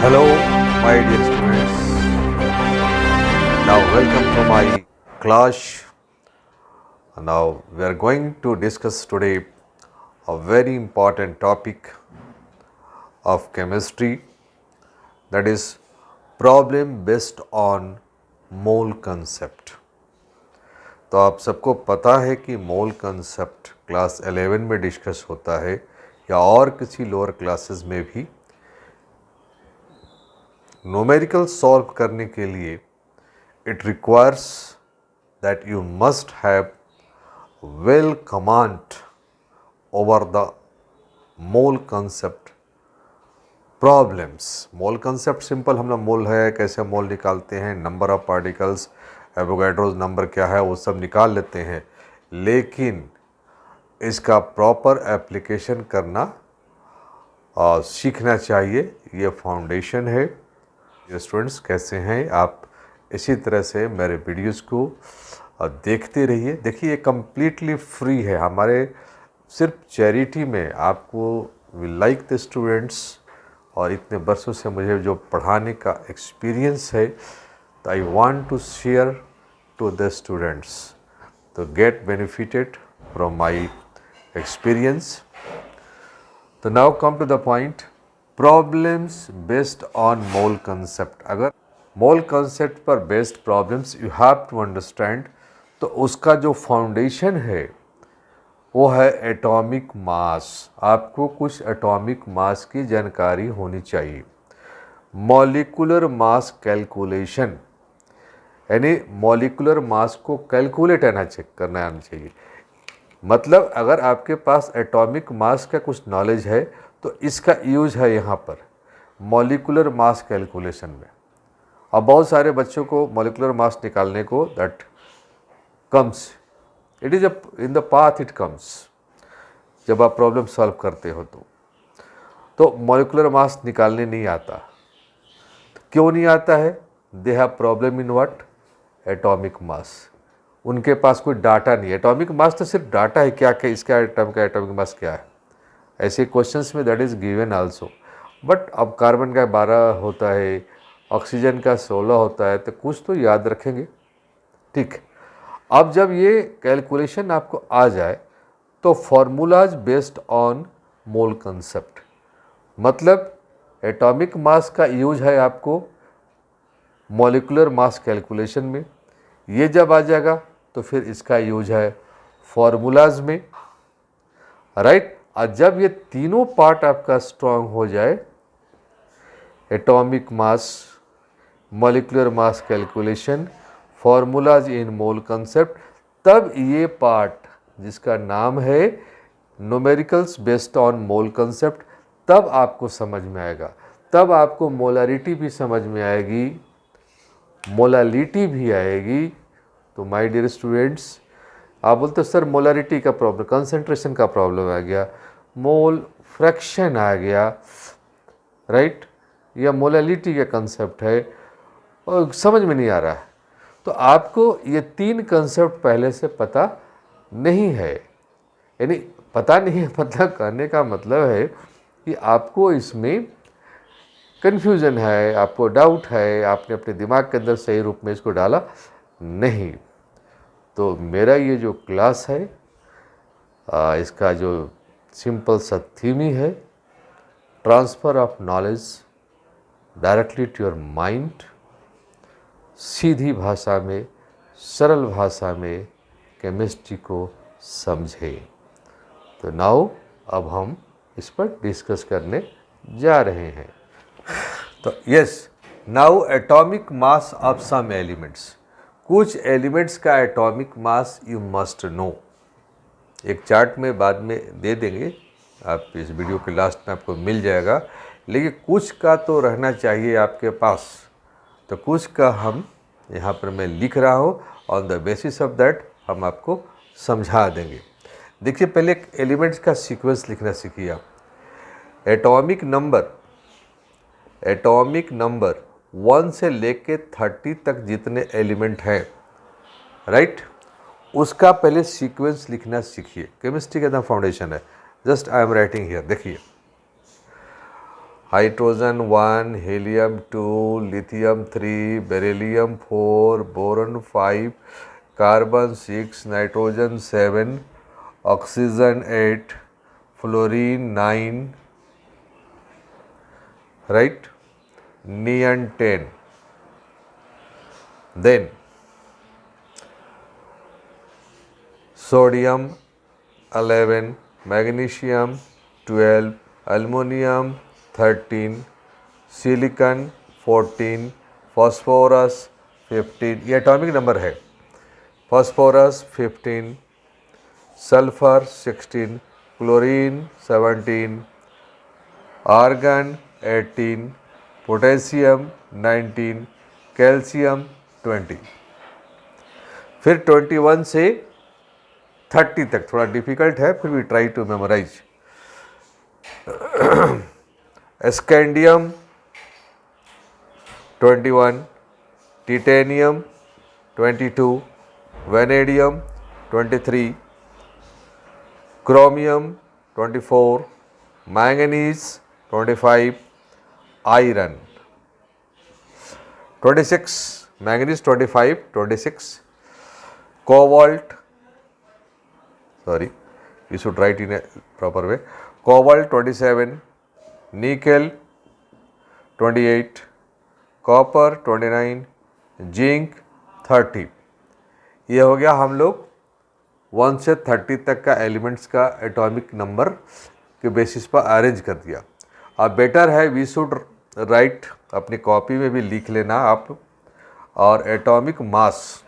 Hello, my dear students. Now, welcome to my class. Now, we are going to discuss today a very important topic of chemistry, that is problem based on mole concept. तो आप सबको पता है कि मोल concept class 11 में discuss होता है या और किसी लोअर क्लासेस में भी। न्यूमेरिकल सॉल्व करने के लिए it requires that you must have well command over the mole concept problems. Mole concept simple, हम लोग मोल है कैसे मोल निकालते हैं, number of particles, Avogadro's number क्या है, वो सब निकाल लेते हैं, लेकिन इसका प्रॉपर एप्लीकेशन करना सीखना चाहिए। ये फाउंडेशन है। ये स्टूडेंट्स कैसे हैं आप, इसी तरह से मेरे वीडियोस को देखते रहिए। देखिए ये कम्प्लीटली फ्री है, हमारे सिर्फ चैरिटी में आपको वी लाइक द स्टूडेंट्स, और इतने वर्षों से मुझे जो पढ़ाने का एक्सपीरियंस है, तो I want to share to the students to get benefited from my experience. तो now come to the point, problems based on mole concept. अगर मोल कंसेप्ट पर based problems you have to understand, तो उसका जो foundation है वो है atomic mass. आपको कुछ एटॉमिक मास की जानकारी होनी चाहिए। मॉलिक्यूलर मास कैलकुलेशन, यानी मॉलिक्यूलर मास को कैलकुलेट करना आना चाहिए। मतलब अगर आपके पास एटॉमिक मास का कुछ नॉलेज है तो इसका यूज है यहाँ पर मॉलिक्यूलर मास कैलकुलेशन में। अब बहुत सारे बच्चों को मॉलिक्यूलर मास निकालने को that comes, it is in the path it comes. जब आप प्रॉब्लम सॉल्व करते हो तो मॉलिक्यूलर मास निकालने नहीं आता। तो क्यों नहीं आता है? They have problem in what? Atomic mass. उनके पास कोई डाटा नहीं है। एटॉमिक मास तो सिर्फ डाटा है, क्या क्या इसका एटम का एटॉमिक मास क्या है, ऐसे क्वेश्चंस में that is given also. But अब कार्बन का 12 होता है, ऑक्सीजन का 16 होता है, तो कुछ तो याद रखेंगे। ठीक, अब जब ये कैलकुलेशन आपको आ जाए तो formulas based on mole concept, मतलब एटॉमिक मास का यूज है आपको मॉलिक्यूलर मास कैलकुलेशन में। ये जब आ जाएगा तो फिर इसका यूज है फार्मूलाज में, राइट। और जब ये तीनों पार्ट आपका स्ट्रांग हो जाए, atomic mass, molecular mass calculation, formulas in mole concept, तब ये पार्ट जिसका नाम है numericals based on mole concept, तब आपको समझ में आएगा। तब आपको मोलारिटी भी समझ में आएगी, मोलालिटी भी आएगी। तो माय डियर स्टूडेंट्स, आप बोलते हो सर मोलारिटी का प्रॉब्लम, कंसंट्रेशन का प्रॉब्लम आ गया, मोल फ्रैक्शन आ गया, राइट, या मोलालिटी का कंसेप्ट है और समझ में नहीं आ रहा है। तो आपको ये तीन कंसेप्ट पहले से पता नहीं है, यानी पता नहीं है, मतलब कहने का मतलब है कि आपको इसमें कन्फ्यूज़न है, आपको डाउट है, आपने अपने दिमाग के अंदर सही रूप में इसको डाला नहीं। तो मेरा ये जो क्लास है, इसका जो सिंपल सा थीम ही है, transfer of knowledge directly to your mind. सीधी भाषा में, सरल भाषा में केमिस्ट्री को समझे। तो नाउ अब हम इस पर डिस्कस करने जा रहे हैं। तो yes, now atomic mass of some elements. कुछ एलिमेंट्स का atomic mass you must know. एक चार्ट में बाद में दे देंगे, आप इस वीडियो के लास्ट में आपको मिल जाएगा, लेकिन कुछ का तो रहना चाहिए आपके पास। तो कुछ का हम यहाँ पर मैं लिख रहा हूँ, on the basis of that हम आपको समझा देंगे। देखिए पहले एलिमेंट्स का सीक्वेंस लिखना सीखिए आप। एटॉमिक नंबर 1 से लेके 30 तक जितने एलिमेंट हैं, राइट, उसका पहले सीक्वेंस लिखना सीखिए। केमिस्ट्री का एकदम फाउंडेशन है। Just I am writing here, देखिए hydrogen 1, helium 2, lithium 3, beryllium 4, boron 5, carbon 6, nitrogen 7, oxygen 8, fluorine 9, right, neon 10. Then sodium 11, magnesium 12, aluminum 13, silicon 14, phosphorus 15, ये एटॉमिक नंबर है, phosphorus 15, sulfur 16, chlorine 17, argon 18, potassium 19, calcium 20। फिर 21 से 30 तक थोड़ा difficult है, फिर भी try to memorise. Scandium 21, titanium 22, vanadium 23, chromium 24, manganese 25, iron 26, manganese 25, 26, cobalt, sorry, you should write in a proper way, cobalt 27, nickel 28, copper 29, zinc 30। ये हो गया हम लोग 1 से 30 तक का एलिमेंट्स का एटॉमिक नंबर के बेसिस पर अरेंज कर दिया। अब बेटर है वी शुड राइट, अपनी कॉपी में भी लिख लेना आप, और एटॉमिक मास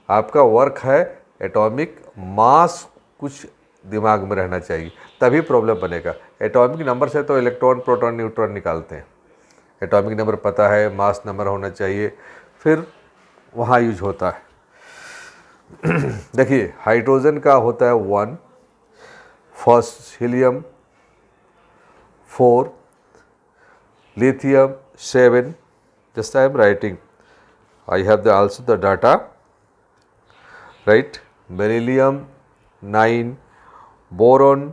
आपका वर्क है, एटॉमिक मास कुछ दिमाग में रहना चाहिए, तभी प्रॉब्लम बनेगा। एटॉमिक नंबर से तो इलेक्ट्रॉन प्रोटॉन न्यूट्रॉन निकालते हैं, एटॉमिक नंबर पता है, मास नंबर होना चाहिए, फिर वहाँ यूज होता है। देखिए हाइड्रोजन का होता है 1, first helium 4, lithium 7, just I am writing, I have also the data, right, beryllium 9, boron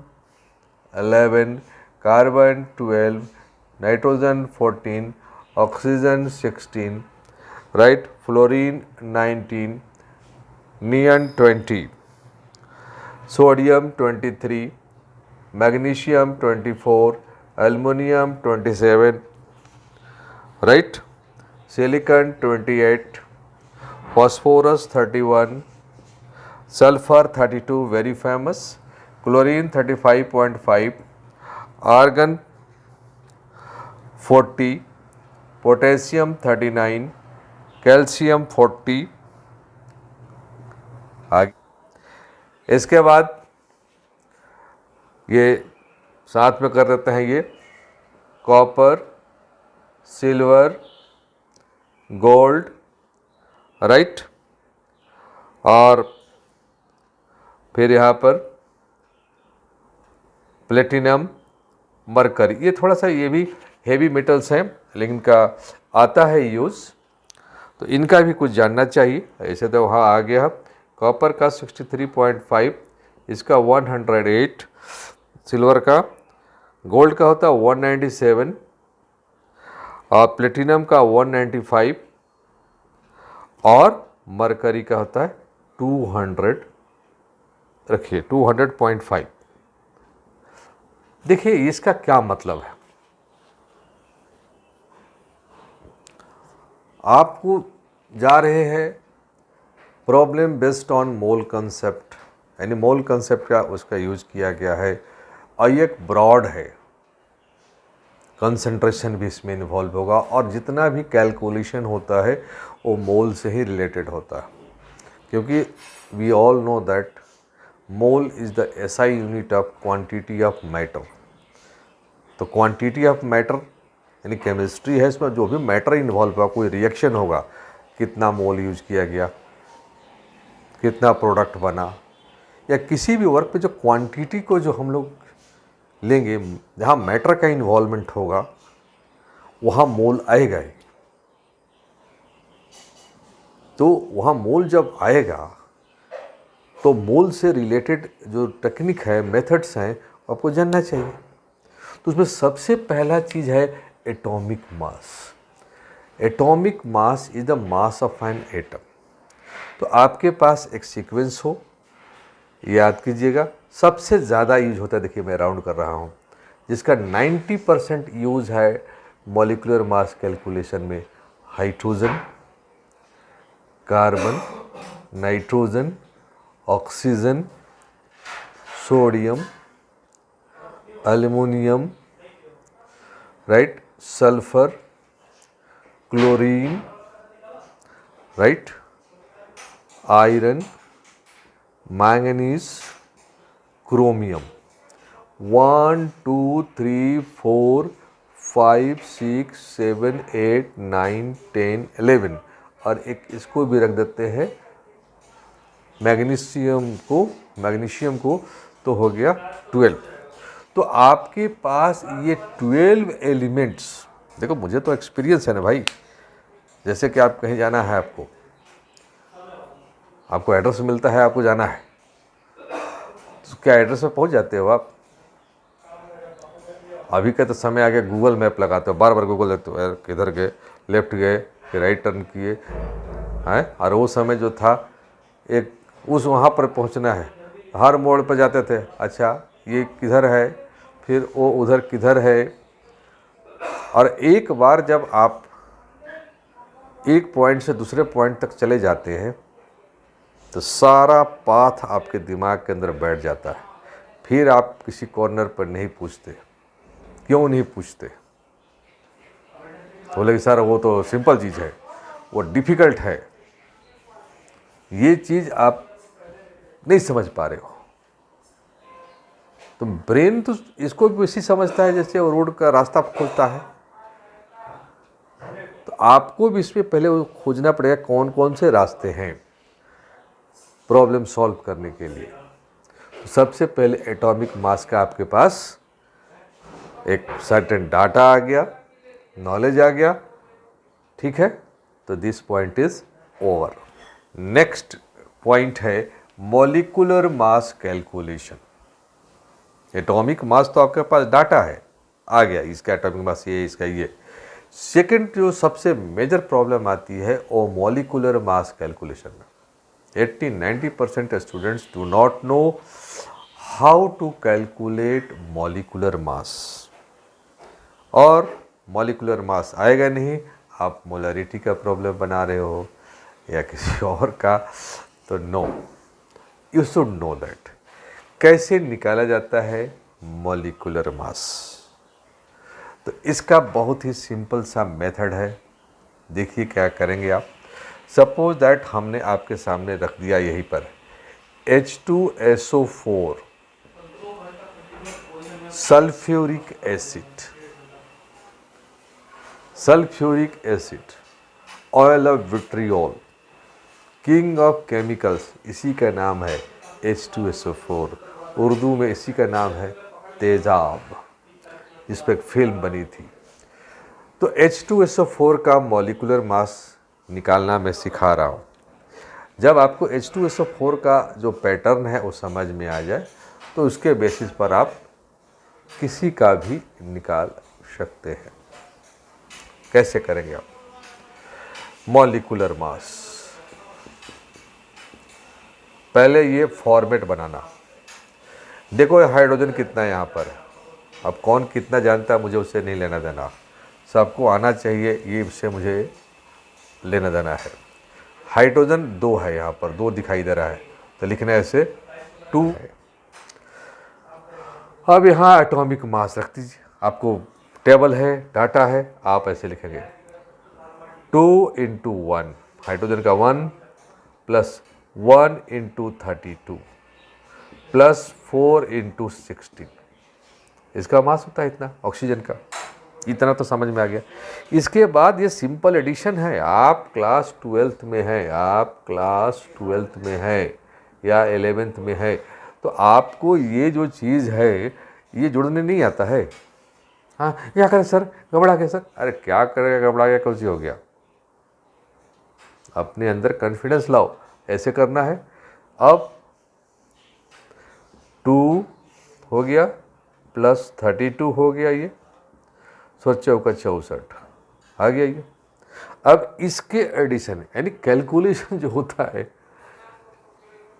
11, carbon 12, nitrogen 14, oxygen 16, right, fluorine 19, neon 20, sodium 23, magnesium 24, aluminum 27, right, silicon 28, phosphorus 31, sulfur 32, very famous, chlorine 35.5, argon 40, potassium 39, calcium 40। आगे इसके बाद ये साथ में कर देते हैं, ये कॉपर, सिल्वर, गोल्ड, राइट, और फिर यहाँ पर प्लेटिनम, मरकरी। ये थोड़ा सा ये भी हेवी मेटल्स हैं, लेकिन इनका आता है यूज़, तो इनका भी कुछ जानना चाहिए। ऐसे तो वहाँ आ गया, कॉपर का 63.5, इसका 108, सिल्वर का, गोल्ड का होता है 197, और प्लेटिनम का 195, और मरकरी का होता है 200, रखिए 200.5। देखिए इसका क्या मतलब है, आपको जा रहे हैं problem based on mole concept, यानी मोल कंसेप्ट का उसका यूज किया गया है, और ये एक ब्रॉड है, कंसंट्रेशन भी इसमें इन्वॉल्व होगा, और जितना भी कैलकुलेशन होता है वो मोल से ही रिलेटेड होता है, क्योंकि we all know that mole is the SI unit of quantity of matter. तो क्वांटिटी ऑफ मैटर यानी केमिस्ट्री है, इसमें जो भी मैटर इन्वॉल्व होगा, कोई रिएक्शन होगा, कितना मोल यूज किया गया, कितना प्रोडक्ट बना, या किसी भी वर्क पे जो क्वांटिटी को जो हम लोग लेंगे, जहाँ मैटर का इन्वॉल्वमेंट होगा वहाँ मोल आएगा ही। तो वहाँ मोल जब आएगा तो मोल से रिलेटेड जो टेक्निक है, मेथड्स हैं, आपको जानना चाहिए। तो उसमें सबसे पहला चीज़ है atomic mass. Atomic mass is the mass of an atom. तो आपके पास एक सीक्वेंस हो, याद कीजिएगा, सबसे ज़्यादा यूज होता है, देखिए मैं राउंड कर रहा हूँ, जिसका 90% यूज है मॉलिक्यूलर मास कैलकुलेशन में, hydrogen, carbon, nitrogen, oxygen, sodium, aluminium, right, sulphur, chlorine, right, iron, manganese, chromium. 1 2 3 4 5 6 7 8 9 10 11, और एक इसको भी रख देते हैं मैग्नीशियम को, तो हो गया 12। तो आपके पास ये 12 एलिमेंट्स, देखो मुझे तो एक्सपीरियंस है ना भाई, जैसे कि आप कहीं जाना है, आपको एड्रेस मिलता है, आपको जाना है, तो क्या एड्रेस पे पहुंच जाते हो आप? अभी का तो समय आ गया, गूगल मैप लगाते हो, बार बार गूगल देखते हो, किधर गए, लेफ्ट गए, फिर राइट टर्न किए हैं। और वो समय जो था, एक उस वहाँ पर पहुँचना है, हर मोड़ पर जाते थे, अच्छा ये किधर है, फिर वो उधर किधर है। और एक बार जब आप एक पॉइंट से दूसरे पॉइंट तक चले जाते हैं, तो सारा पाथ आपके दिमाग के अंदर बैठ जाता है। फिर आप किसी कॉर्नर पर नहीं पूछते, क्यों नहीं पूछते? बोले कि सर वो तो सिंपल चीज़ है, वो डिफ़िकल्ट है। ये चीज़ आप नहीं समझ पा रहे हो। तो ब्रेन तो इसको भी वैसे समझता है जैसे वो रोड का रास्ता खोजता है। तो आपको भी इसमें पहले वो खोजना पड़ेगा कौन कौन से रास्ते हैं प्रॉब्लम सॉल्व करने के लिए। तो सबसे पहले एटॉमिक मास का आपके पास एक सर्टेन डाटा आ गया, नॉलेज आ गया, ठीक है। तो this point is over. Next point है molecular mass calculation. Atomic mass तो आपके पास डाटा है, आ गया, इसका एटॉमिक मास ये, इसका ये। सेकंड जो सबसे मेजर प्रॉब्लम आती है वो मॉलिक्यूलर मास कैलकुलेशन में। 80-90% students do not know how to calculate molecular mass, और मॉलिक्यूलर मास आएगा नहीं, आप मोलरिटी का प्रॉब्लम बना रहे हो या किसी और का। तो no, you should know that कैसे निकाला जाता है मॉलिक्यूलर मास। तो इसका बहुत ही सिंपल सा मेथड है। देखिए क्या करेंगे आप। सपोज दैट हमने आपके सामने रख दिया यहीं पर H2SO4 sulphuric acid, oil of vitriol, king of chemicals, इसी का नाम है H2SO4। उर्दू में इसी का नाम है तेजाब, जिस पर एक फिल्म बनी थी। तो H2SO4 का मॉलिक्यूलर मास निकालना मैं सिखा रहा हूँ। जब आपको H2SO4 का जो पैटर्न है वो समझ में आ जाए, तो उसके बेसिस पर आप किसी का भी निकाल सकते हैं। कैसे करेंगे आप? मॉलिक्यूलर मास, पहले ये फॉर्मेट बनाना। देखो हाइड्रोजन कितना है यहाँ पर, अब कौन कितना जानता है मुझे उससे नहीं लेना देना, सबको आना चाहिए, ये उससे मुझे लेना देना है। हाइड्रोजन 2 है, यहाँ पर 2 दिखाई दे रहा है, तो लिखना है ऐसे 2 है। अब यहाँ एटॉमिक मास रख दीजिए, आपको टेबल है, डाटा है, आप ऐसे लिखेंगे 2 × 1, हाइड्रोजन का 1 प्लस 1 × 32 प्लस 4 × 16, इसका मास होता है इतना, ऑक्सीजन का। इतना तो समझ में आ गया। इसके बाद ये सिंपल एडिशन है। आप क्लास 12th में हैं, आप क्लास 12th में हैं या 11th में है, तो आपको ये जो चीज़ है ये जुड़ने नहीं आता है। हाँ क्या करें सर, घबरा गया सर। अरे क्या करेगा, घबरा गया, कुछ हो गया। अपने अंदर कॉन्फिडेंस लाओ, ऐसे करना है। अब 2 हो गया प्लस 32 हो गया, ये 16 चौका 64 आ गया ये। अब इसके एडिशन यानी कैलकुलेशन जो होता है,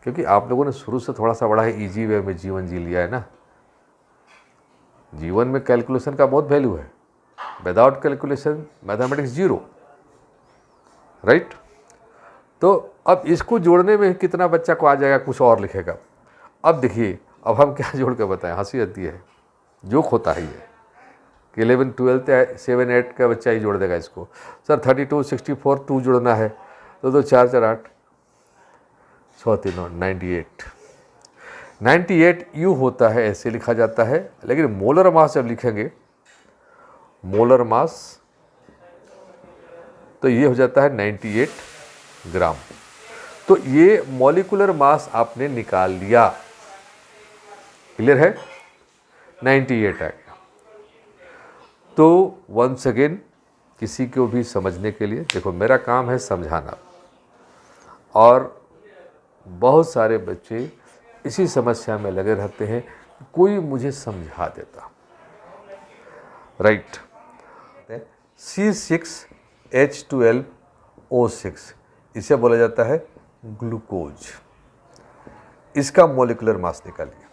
क्योंकि आप लोगों ने शुरू से थोड़ा सा बड़ा है इजी वे में जीवन जी लिया है ना, जीवन में कैलकुलेशन का बहुत वैल्यू है। Without calculation mathematics zero, right. तो अब इसको जोड़ने में कितना बच्चा को आ जाएगा, कुछ और लिखेगा। अब देखिए, अब हम क्या जोड़ के बताएं, हंसी आती है, जोक होता है ये कि 11 12 7 8 का बच्चा ही जोड़ देगा इसको। सर 32 64 2 जोड़ना है तो 2 4 4 8 100 3 98। 98 यू होता है, ऐसे लिखा जाता है, लेकिन मोलर मास जब लिखेंगे, मोलर मास, तो ये हो जाता है 98 ग्राम। तो ये मॉलिक्यूलर मास आपने निकाल लिया, क्लियर है, 98 आ गया। तो वंस अगेन किसी को भी समझने के लिए, देखो मेरा काम है समझाना, और बहुत सारे बच्चे इसी समस्या में लगे रहते हैं, कोई मुझे समझा देता, राइट। C6H12O6 इसे बोला जाता है ग्लूकोज। इसका मॉलिक्यूलर मास निकालिए।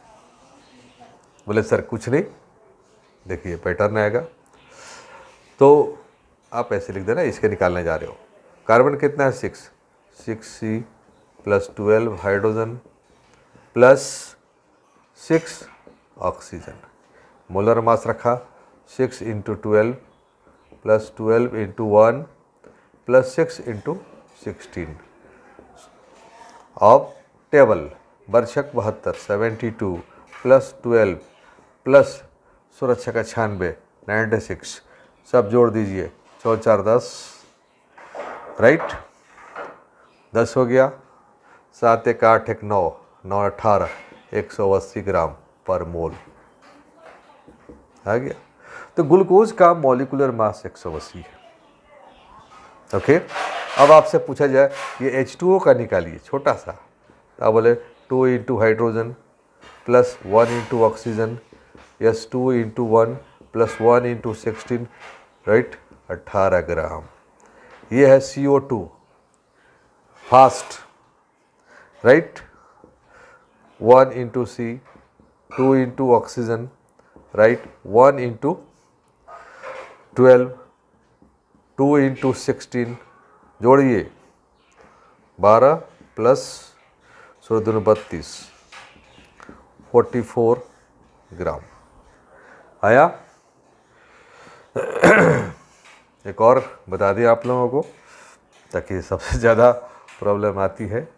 बोले सर कुछ नहीं, देखिए पैटर्न आएगा, तो आप ऐसे लिख देना, इसके निकालने जा रहे हो। कार्बन कितना है 6 6C plus 12 hydrogen plus 6 oxygen. Molar mass रखा 6 into 12 plus 12 into 1 plus 6 into 16। अब टेबल वर्षक 72 72 प्लस 12 प्लस सुरक्षा का 96 96, सब जोड़ दीजिए, 4 4 10, राइट, 10 हो गया, 7 1 8 1 9 9 18 180 ग्राम पर मोल आ गया। तो ग्लूकोज का मॉलिक्यूलर मास 180 है, ओके। अब आपसे पूछा जाए ये H2O का निकालिए, छोटा सा, तो आप बोले 2 into hydrogen plus 1 into oxygen, yes 2 into 1 plus 1 into 16, right, 18 ग्राम। ये है CO2 fast, right, 1 into C, 2 into oxygen, right, 1 into 12, 2 into 16, जोड़िए 12 प्लस 16 32 44 ग्राम आया। एक और बता दिया आप लोगों को, ताकि सबसे ज़्यादा प्रॉब्लम आती है।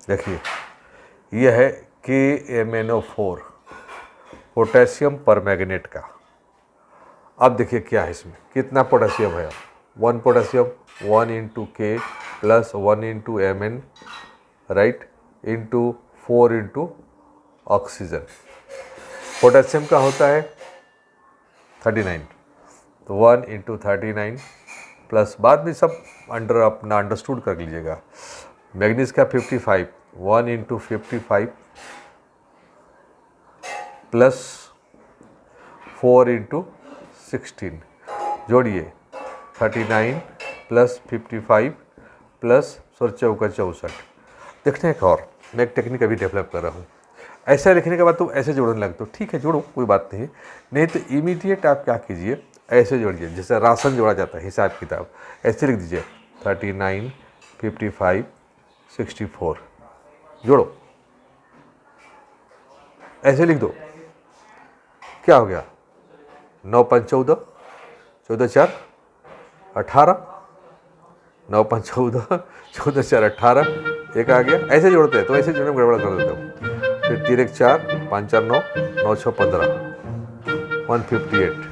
देखिए यह है KMnO4 पोटेशियम परमैंगनेट का। अब देखिए क्या है इसमें, कितना पोटेशियम है, 1 potassium 1 into K plus 1 into Mn, right, into 4 into oxygen. Potassium का होता है 39, तो 1 इंटू 39 प्लस, बाद में सब अपना अंडरस्टूड कर लीजिएगा। मैग्नीज का 55, 1 इंटू 55 प्लस 4 इंटू 16, जोड़िए 39 प्लस 55 प्लस 64। देखते हैं एक और, मैं एक टेक्निक अभी डेवलप कर रहा हूँ। ऐसा लिखने के बाद तुम ऐसे जोड़ने लगते हो, ठीक है जोड़ो, कोई बात नहीं, नहीं तो इमीडिएट आप क्या कीजिए, ऐसे जोड़िए, जैसे राशन जोड़ा जाता है हिसाब किताब, ऐसे लिख दीजिए 39 55 64, जोड़ो, ऐसे लिख दो। क्या हो गया, 9 5 14 14 4 18, 9 5 14 14 4 18, एक आ गया। ऐसे जोड़ते हैं, तो ऐसे जोड़ने में गड़बड़ कर देते हो। फिर 3 1 4 5 4 9 9 6 15 158,